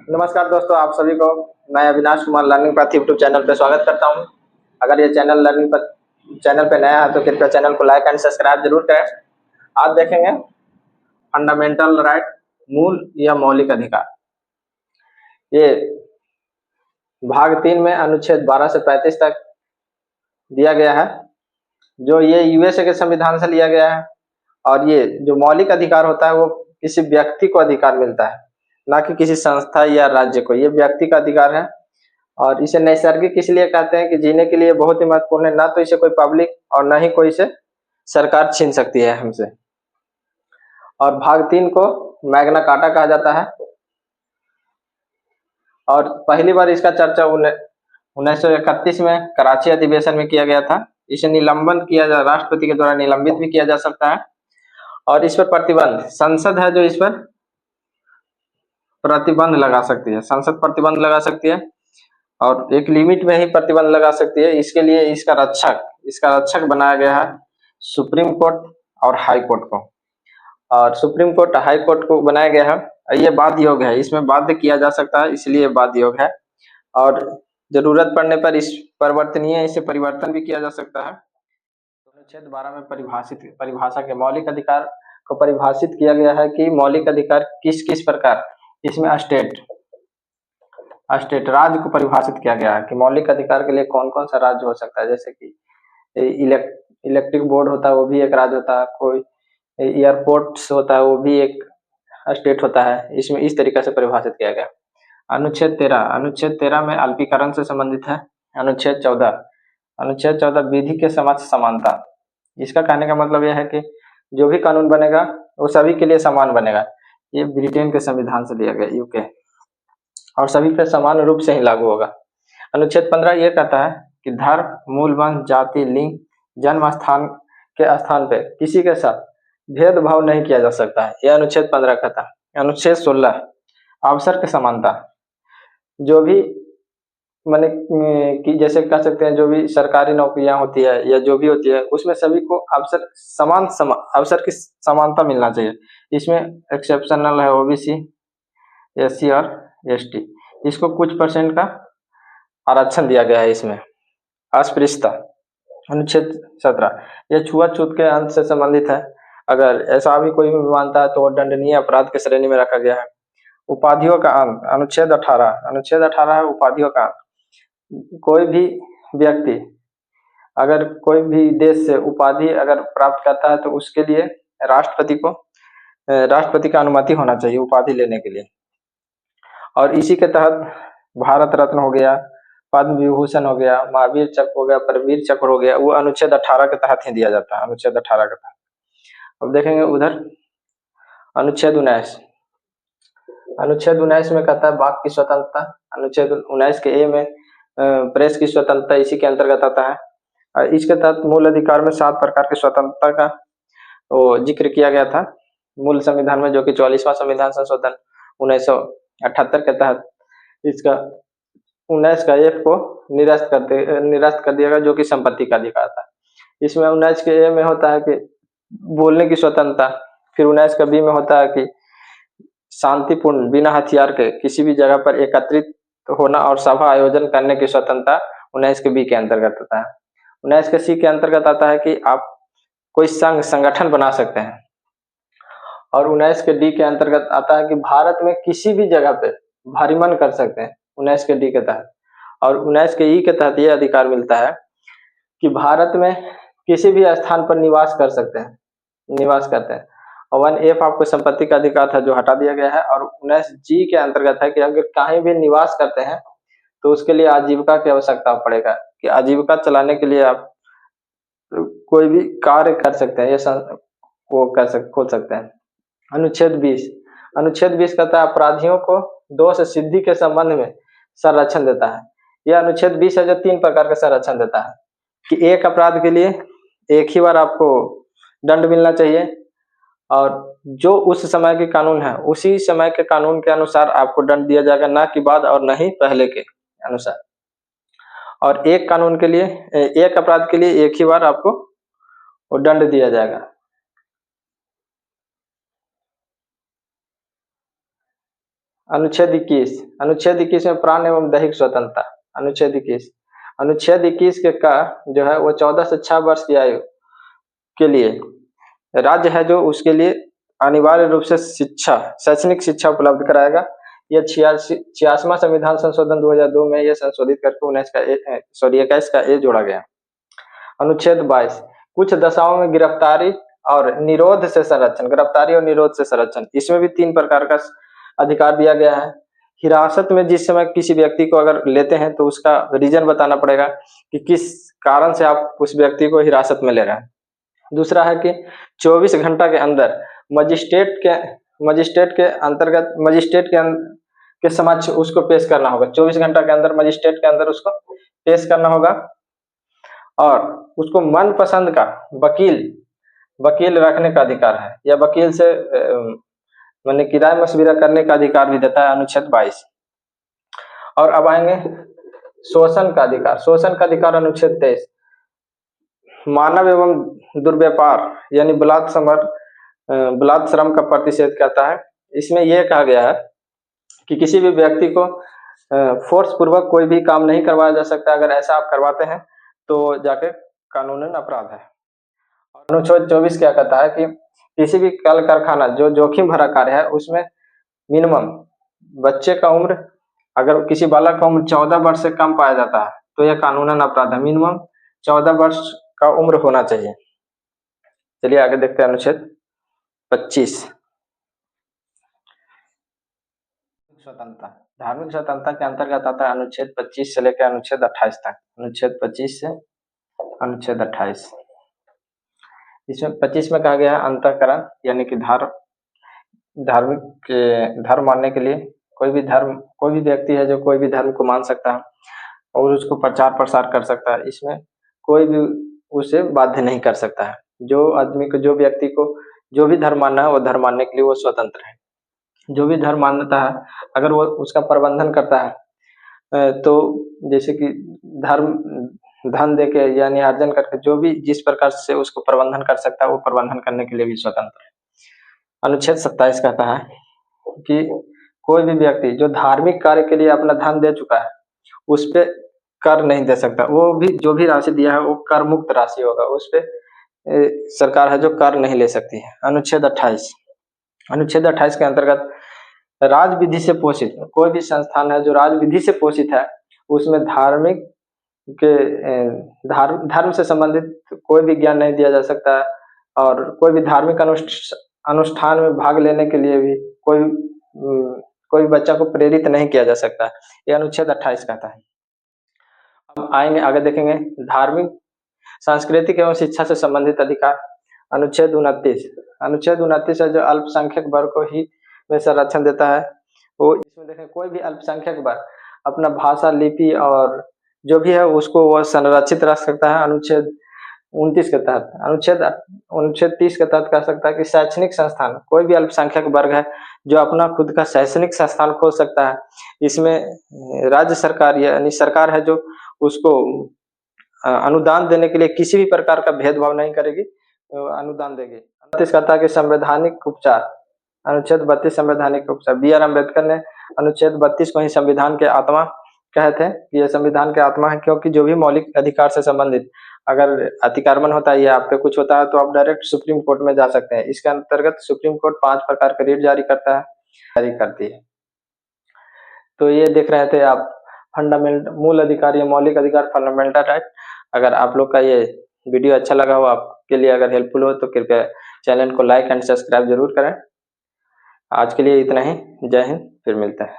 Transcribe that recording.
नमस्कार दोस्तों, आप सभी को मैं Avinash Kumar learning path YouTube channel पे स्वागत करता हूं। अगर ये चैनल पे नया है तो कृपया चैनल को लाइक एंड सब्सक्राइब जरूर करें। आज देखेंगे फंडामेंटल राइट, मूल या मौलिक अधिकार। ये भाग 3 में अनुच्छेद 12 से 35 तक दिया गया है, जो ये यूएसए के संविधान से लिया गया है। और ये जो मौलिक अधिकार होता है वो किसी व्यक्ति को अधिकार मिलता है, ना कि किसी संस्था या राज्य को। ये व्यक्ति का अधिकार है और इसे नैसर्गिक इसलिए कहते हैं कि जीने के लिए बहुत ही महत्वपूर्ण है। ना तो इसे कोई पब्लिक और ना ही कोई इसे सरकार छीन सकती है हमसे। और भाग 3 को मैग्ना कार्टा कहा जाता है और पहली बार इसका चर्चा 1931 में कराची अधिवेशन में किया गया था। इसे निलंबन किया जा राष्ट्रपति के द्वारा निलंबित भी किया जा सकता है और इस पर प्रतिबंध संसद है जो इस पर प्रतिबंध लगा सकती है। संसद प्रतिबंध लगा सकती है और एक लिमिट में ही प्रतिबंध लगा सकती है। इसके लिए इसका रक्षक बनाया गया है सुप्रीम कोर्ट और हाई कोर्ट को। और सुप्रीम कोर्ट हाई कोर्ट को बनाया गया है। ये बाध्य योग है, इसमें बाध्य किया जा सकता है, इसलिए बाध्य योग है। और जरूरत पड़ने पर इस परिवर्तनीय इसे परिवर्तन भी किया जा सकता है। अनुच्छेद 12 में परिभाषा के मौलिक अधिकार को परिभाषित किया गया है कि मौलिक अधिकार किस किस प्रकार। इसमें स्टेट राज्य को परिभाषित किया गया है कि मौलिक अधिकार के लिए कौन कौन सा राज्य हो सकता है। जैसे कि इलेक्ट्रिक बोर्ड होता है, वो भी एक राज्य होता है। कोई एयरपोर्ट्स होता है, वो भी एक स्टेट होता है। इसमें इस तरीके से परिभाषित किया गया। अनुच्छेद 13 में अल्पीकरण से संबंधित है। अनुच्छेद 14 विधि के समक्ष समानता। इसका कहने का मतलब यह है कि जो भी कानून बनेगा वो सभी के लिए समान बनेगा। ये ब्रिटेन के संविधान से लिया गया, यूके, और सभी पर समान रूप से ही लागू होगा। अनुच्छेद 15 ये कहता है कि धर्म, मूल वंश, जाति, लिंग, जन्म स्थान के स्थान पे किसी के साथ भेदभाव नहीं किया जा सकता है। यह अनुच्छेद 15 कहता है। अनुच्छेद 16 अवसर की समानता। जो भी माने कि जैसे कह सकते हैं जो भी सरकारी नौकरियां होती है या जो भी होती है उसमें सभी को अवसर की समानता मिलना चाहिए। इसमें एक्सेप्शनल है ओबीसी, एससी और एसटी, इसको कुछ परसेंट का आरक्षण दिया गया है। इसमें अस्पृश्यता। अनुच्छेद 17 यह छुआछूत के अंत से संबंधित है। अगर ऐसा भी कोई भी मानता है तो वो दंडनीय अपराध की श्रेणी में रखा गया है। उपाधियों का अंत। अनुच्छेद 18 है उपाधियों का अंत। कोई भी व्यक्ति अगर कोई भी देश से उपाधि अगर प्राप्त करता है तो उसके लिए राष्ट्रपति का अनुमति होना चाहिए उपाधि लेने के लिए। और इसी के तहत भारत रत्न हो गया, पद्म विभूषण हो गया, महावीर चक्र हो गया, परमवीर चक्र हो गया, वो अनुच्छेद 18 के तहत ही दिया जाता है। अनुच्छेद 18 के तहत। अब देखेंगे उधर अनुच्छेद 19 में कहता है वाक की स्वतंत्रता। अनुच्छेद 19 के ए में प्रेस की स्वतंत्रता इसी के अंतर्गत आता है। और इसके तहत मूल अधिकार में 7 प्रकार की स्वतंत्रता का वो जिक्र किया गया था मूल संविधान में, जो कि 44वां संविधान संशोधन 1978 के तहत इसका 19 का एफ को निरस्त कर दिया गया, जो कि संपत्ति का अधिकार था। इसमें 19 के ए में होता है कि बोलने की स्वतंत्रता। फिर 19 का बी में होता है कि शांतिपूर्ण बिना हथियार के किसी भी जगह पर एकत्रित होना और सभा आयोजन करने की स्वतंत्रता 19 के बी के अंतर्गत आता है। 19 के सी के अंतर्गत आता है कि आप कोई संगठन बना सकते हैं। और 19 के डी के अंतर्गत आता है कि भारत में किसी भी जगह पे भ्रमण कर सकते हैं 19 के डी के तहत। और 19 के ई के तहत यह अधिकार मिलता है कि भारत में किसी भी स्थान पर निवास करते हैं। और 1F आपको संपत्ति का अधिकार था जो हटा दिया गया है। और 19G के अंतर्गत है कि अगर कहीं भी निवास करते हैं तो उसके लिए आजीविका की आवश्यकता पड़ेगा, कि आजीविका चलाने के लिए आप कोई भी कार्य कर सकते हैं, ये खोल सकते हैं। अनुच्छेद 20 कहता है अपराधियों को दोष सिद्धि के संबंध में संरक्षण देता है। यह अनुच्छेद 20 है जो 3 प्रकार का संरक्षण देता है कि एक अपराध के लिए एक ही बार आपको दंड मिलना चाहिए और जो उस समय के कानून है उसी समय के कानून के अनुसार आपको दंड दिया जाएगा, ना कि बाद और न ही पहले के अनुसार। और एक अपराध के लिए एक ही बार आपको वो दंड दिया जाएगा। अनुच्छेद 21 में प्राण एवं दैहिक स्वतंत्रता। अनुच्छेद 21 के का जो है वो 14 से 6 वर्ष की आयु के लिए राज्य है जो उसके लिए अनिवार्य रूप से शैक्षणिक शिक्षा उपलब्ध कराएगा। यह 86वां संविधान संशोधन 2002 में यह संशोधित करके 21 का ए जोड़ा गया। अनुच्छेद 22 कुछ दशाओं में गिरफ्तारी और निरोध से संरक्षण, इसमें भी 3 प्रकार का अधिकार दिया गया है। हिरासत में जिस समय किसी व्यक्ति को अगर लेते हैं तो उसका रीजन बताना पड़ेगा कि किस कारण से आप उस व्यक्ति को हिरासत में ले रहे हैं। दूसरा है कि 24 घंटा के अंदर मजिस्ट्रेट के समक्ष उसको पेश करना होगा। 24 घंटा के अंदर मजिस्ट्रेट के अंदर उसको पेश करना होगा और उसको मनपसंद का वकील रखने का अधिकार है या वकील से मैंने किराए मशविरा करने का अधिकार भी देता है अनुच्छेद 22। और अब आएंगे शोषण का अधिकार अनुच्छेद 23 मानव एवं दुर्व्यापार यानी बलात् श्रम का प्रतिषेध करता है। इसमें यह कहा गया है कि किसी भी व्यक्ति को फोर्स पूर्वक कोई भी काम नहीं करवाया जा सकता। अगर ऐसा आप करवाते हैं तो जाके कानूनन अपराध है। अनुच्छेद 24 क्या कहता है कि किसी भी कल कारखाना जो जोखिम भरा कार्य है उसमें मिनिमम बच्चे का उम्र, अगर किसी बालक का उम्र 14 वर्ष से कम पाया जाता है तो यह कानूनन अपराध है। मिनिमम 14 वर्ष का उम्र होना चाहिए। चलिए आगे देखते हैं अनुच्छेद 25 धार्मिक स्वतंत्रता के अंतर्गत आता है अनुच्छेद 25 से लेकर अनुच्छेद 28 तक। अनुच्छेद 25 से अनुच्छेद 28 इसमें 25 में कहा गया है अंतःकरण यानी कि धर्म मानने के लिए कोई भी व्यक्ति है जो कोई भी धर्म को मान सकता है और उसको प्रचार प्रसार कर सकता है। इसमें कोई भी उसे बाध्य नहीं कर सकता है। जो व्यक्ति को जो भी धर्म मानना है वो धर्म मानने के लिए वो स्वतंत्र है। जो भी धर्म मानता है अगर वो उसका प्रबंधन करता है तो जैसे कि धन देके यानी अर्जन करके जो भी जिस प्रकार से उसको प्रबंधन कर सकता है वो प्रबंधन करने के लिए भी स्वतंत्र है। अनुच्छेद 27 कहता है कि कोई भी व्यक्ति जो धार्मिक कार्य के लिए अपना धन दे चुका है उस पे कर नहीं दे सकता। वो भी जो भी राशि दिया है वो कर मुक्त राशि होगा, उस पे सरकार है जो कर नहीं ले सकती है। अनुच्छेद 28 के अंतर्गत राज विधि से पोषित कोई भी संस्थान है जो राज विधि से पोषित है उसमें धर्म से संबंधित कोई भी ज्ञान नहीं दिया जा सकता है और कोई भी धार्मिक अनुष्ठान में भाग लेने के लिए भी कोई बच्चा को प्रेरित नहीं किया जा सकता। यह अनुच्छेद 28 कहता है। अब आएंगे आगे देखेंगे धार्मिक सांस्कृतिक एवं शिक्षा से संबंधित अधिकार। अनुच्छेद 29 है जो अल्पसंख्यक वर्ग को ही में संरक्षण देता है। वो इसमें देखें कोई भी अल्पसंख्यक वर्ग अपना भाषा लिपि और जो भी है उसको वह संरक्षित रख सकता है। अनुच्छेद 29 के तहत अनुच्छेद 30 के तहत कह सकता है कि शैक्षणिक संस्थान कोई भी अल्पसंख्यक वर्ग है जो अपना खुद का शैक्षणिक संस्थान खोल सकता है। इसमें राज्य सरकार यानी सरकार है जो उसको अनुदान देने के लिए किसी भी प्रकार का भेदभाव नहीं करेगी, अनुदान देगी। 32 कहता है कि संवैधानिक उपचार अनुच्छेद 32 संवैधानिक उपचार। बी.आर. अम्बेडकर ने अनुच्छेद 32 को ही संविधान के आत्मा कहे थे कि यह संविधान के आत्मा है क्योंकि जो भी मौलिक अधिकार से संबंधित अगर अतिक्रमण होता है या आप पे कुछ होता है तो आप डायरेक्ट सुप्रीम कोर्ट में जा सकते हैं। इसके अंतर्गत सुप्रीम कोर्ट 5 प्रकार के रिट जारी करती है। तो ये देख रहे थे आप मूल अधिकार या मौलिक अधिकार फंडामेंटल राइट। अगर आप लोग का ये वीडियो अच्छा लगा हो, आपके लिए अगर हेल्पफुल हो तो कृपया चैनल को लाइक एंड सब्सक्राइब जरूर करें। आज के लिए इतना ही। जय हिंद, फिर मिलते हैं।